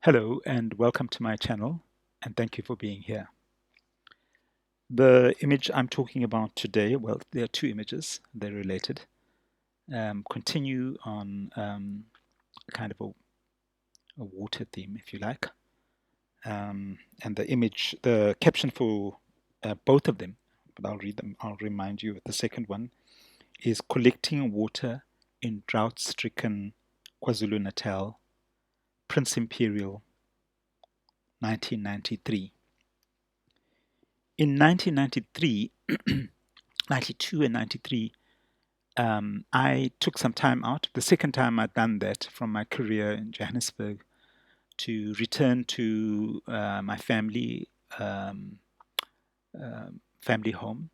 Hello and welcome to my channel, and thank you for being here. The image I'm talking about today, well, there are two images, they're related, continue on kind of a water theme, if you like. And the caption for both of them, but I'll read them, I'll remind you of the second one, is Collecting Water in Drought-Stricken KwaZulu-Natal, Prince Imperial, 1993. In 1993, 92 and 93, I took some time out, the second time I'd done that from my career in Johannesburg, to return to my um, family home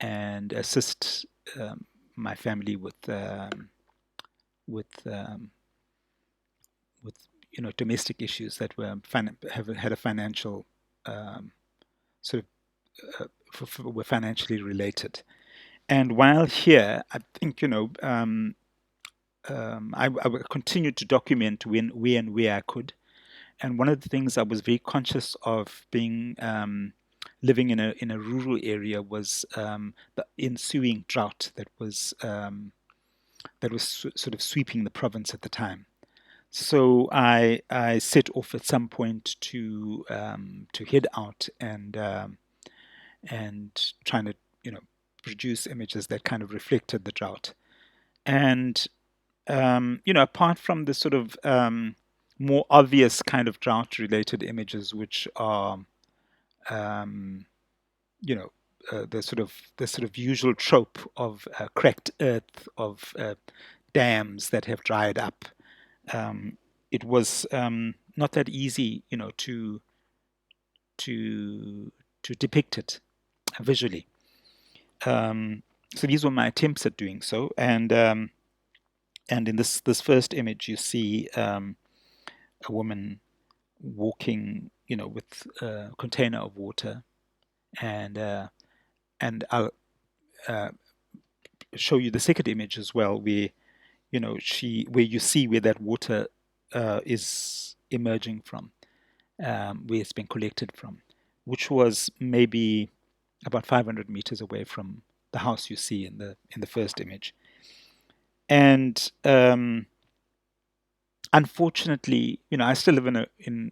and assist my family with um, with domestic issues that have had a financial um, sort of were financially related. And while here, I think I continued to document where I could. And one of the things I was very conscious of being living in a rural area was the ensuing drought that was sort of sweeping the province at the time. So I set off at some point to head out and trying to produce images that kind of reflected the drought. And apart from the sort of more obvious kind of drought-related images, which are, um, you know, the sort of usual trope of cracked earth, of dams that have dried up. It was not that easy, to to depict it visually. So these were my attempts at doing so, and in this first image, you see a woman walking, with a container of water, and I'll uh, show you the second image as well, where where you see where that water is emerging from, where it's been collected from, which was maybe about 500 meters away from the house you see in the first image. And unfortunately, I still live in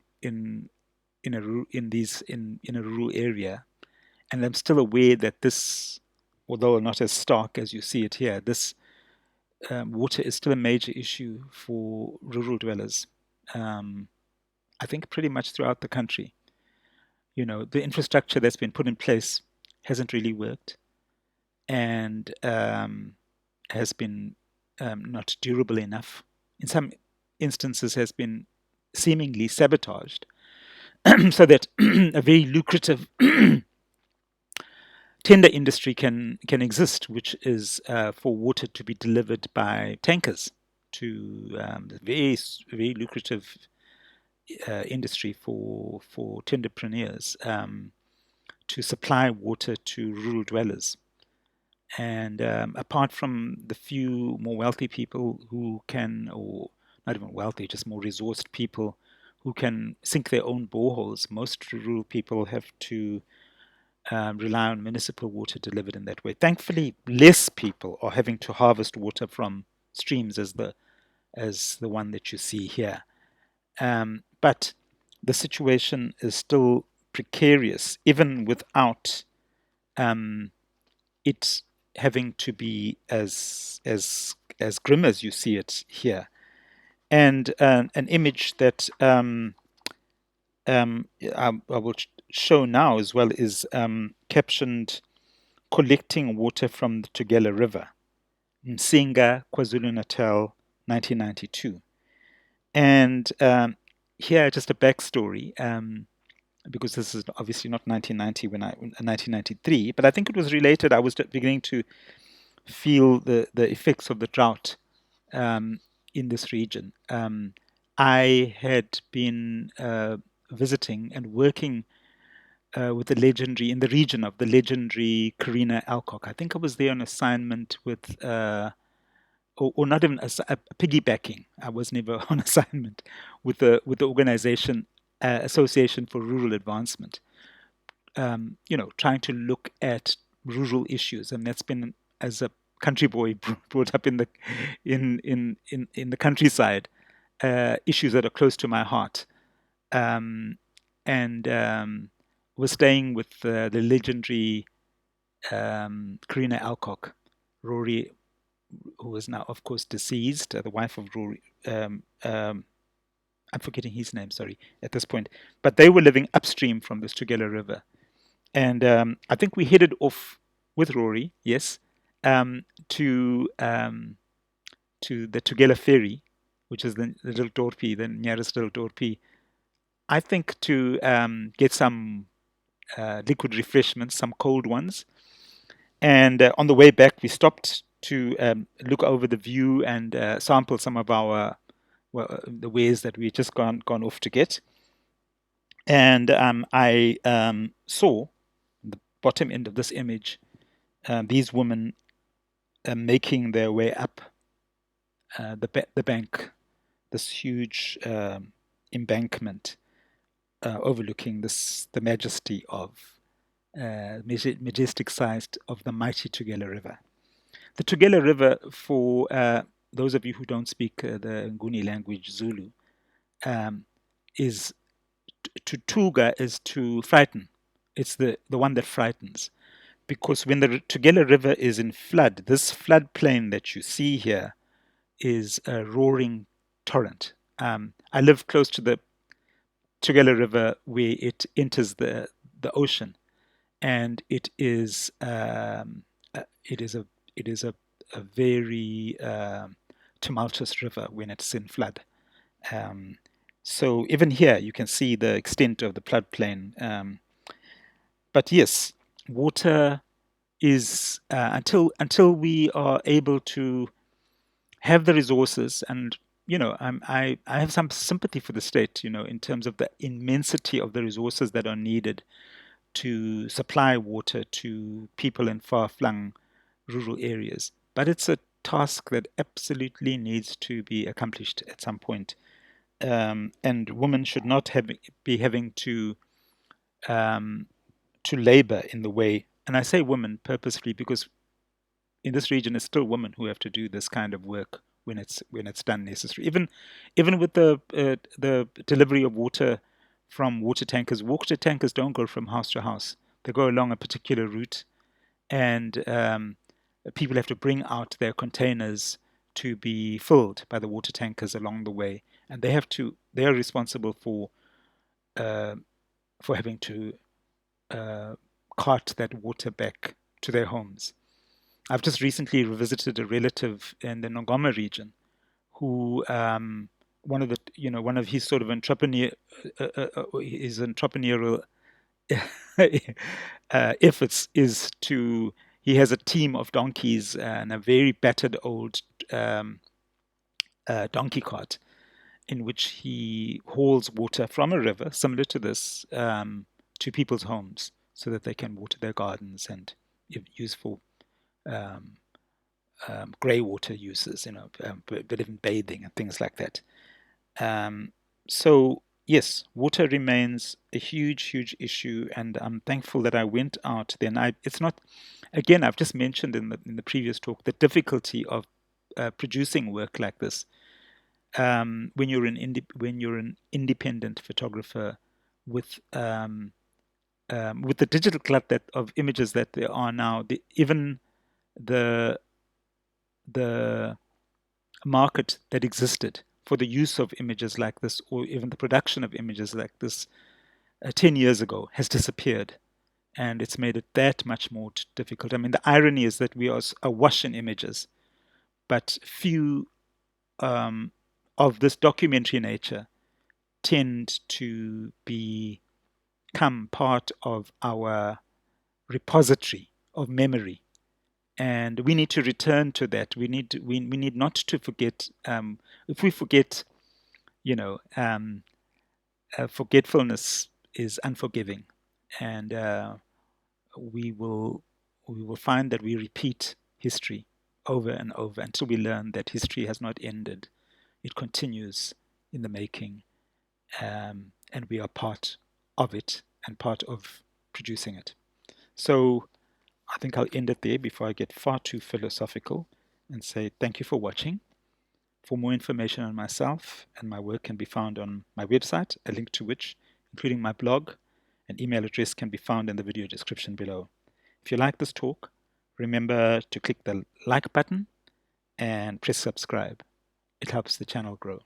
a rural area, and I'm still aware that this, although not as stark as you see it here, this water is still a major issue for rural dwellers. Um, I think pretty much throughout the country. The infrastructure that's been put in place hasn't really worked, and has been not durable enough. In some instances, has been seemingly sabotaged, so that a very lucrative tender industry can exist, which is for water to be delivered by tankers to the very lucrative industry for tenderpreneurs, to supply water to rural dwellers. And apart from the few more wealthy people who can, or not even wealthy, just more resourced people who can sink their own boreholes, most rural people have to rely on municipal water delivered in that way. Thankfully, less people are having to harvest water from streams as the one that you see here. But the situation is still precarious, even without it having to be as grim as you see it here. And an image that I will show now as well is captioned "Collecting Water from the Tugela River, Msinga, KwaZulu-Natal, 1992." And here, just a backstory, because this is obviously not 1990 1993, but I think it was related. I was beginning to feel the effects of the drought in this region. I had been visiting and working with in the region of the legendary Karina Alcock. I think I was there on assignment with or not even piggybacking. I was never on assignment with the organization Association for Rural Advancement. Trying to look at rural issues, and that's been, as a country boy brought up in the in the countryside, issues that are close to my heart. Um, and Was staying with the legendary Karina Alcock, Rory, who is now, of course, deceased, the wife of Rory. I'm forgetting his name, sorry, at this point. But they were living upstream from the Stugela River. And I think we headed off with Rory, yes, to the Tugela ferry, which is the little dorpy, the nearest little dorpy. I think to get some liquid refreshments, some cold ones. And on the way back, we stopped to look over the view and sample some of our the wares that we had just gone off to get. And I saw the bottom end of this image these women making their way up the bank, this huge embankment overlooking the majesty of majestic sized of the mighty Tugela River. The Tugela River, for those of you who don't speak the Nguni language, Zulu, is to Tuga is to frighten. It's the one that frightens. Because when the Tugela River is in flood, this floodplain that you see here is a roaring torrent. I live close to the Tugela River where it enters the ocean, and it is a very tumultuous river when it's in flood. So even here you can see the extent of the floodplain. But yes, water is until we are able to have the resources, and I have some sympathy for the state, in terms of the immensity of the resources that are needed to supply water to people in far-flung rural areas. But it's a task that absolutely needs to be accomplished at some point. And women should not be having to labor in the way, and I say women purposefully because in this region it's still women who have to do this kind of work when it's done necessary. Even with the delivery of water from water tankers don't go from house to house. They go along a particular route, and people have to bring out their containers to be filled by the water tankers along the way, and they are responsible for having to cart that water back to their homes. I've just recently revisited a relative in the Ngoma region who one of his sort of his entrepreneurial efforts is to he has a team of donkeys and a very battered old donkey cart in which he hauls water from a river similar to this to people's homes so that they can water their gardens and use for um, grey water uses, but even bathing and things like that. So yes, water remains a huge, huge issue, and I'm thankful that I went out then. It's not, again, I've just mentioned in the previous talk the difficulty of producing work like this. When you're an independent photographer with the digital glut of images that there are now, even the market that existed for the use of images like this, or even the production of images like this 10 years ago, has disappeared. And it's made it that much more difficult. I mean, the irony is that we are awash in images, but few of this documentary nature tend to become part of our repository of memory, and we need to return to that. We need not to forget. If we forget, forgetfulness is unforgiving, and we will find that we repeat history over and over until we learn that history has not ended. It continues in the making, and we are part of it and part of producing it. So I think I'll end it there before I get far too philosophical, and say thank you for watching. For more information on myself and my work can be found on my website, a link to which, including my blog and email address, can be found in the video description below. If you like this talk, remember to click the like button and press subscribe. It helps the channel grow.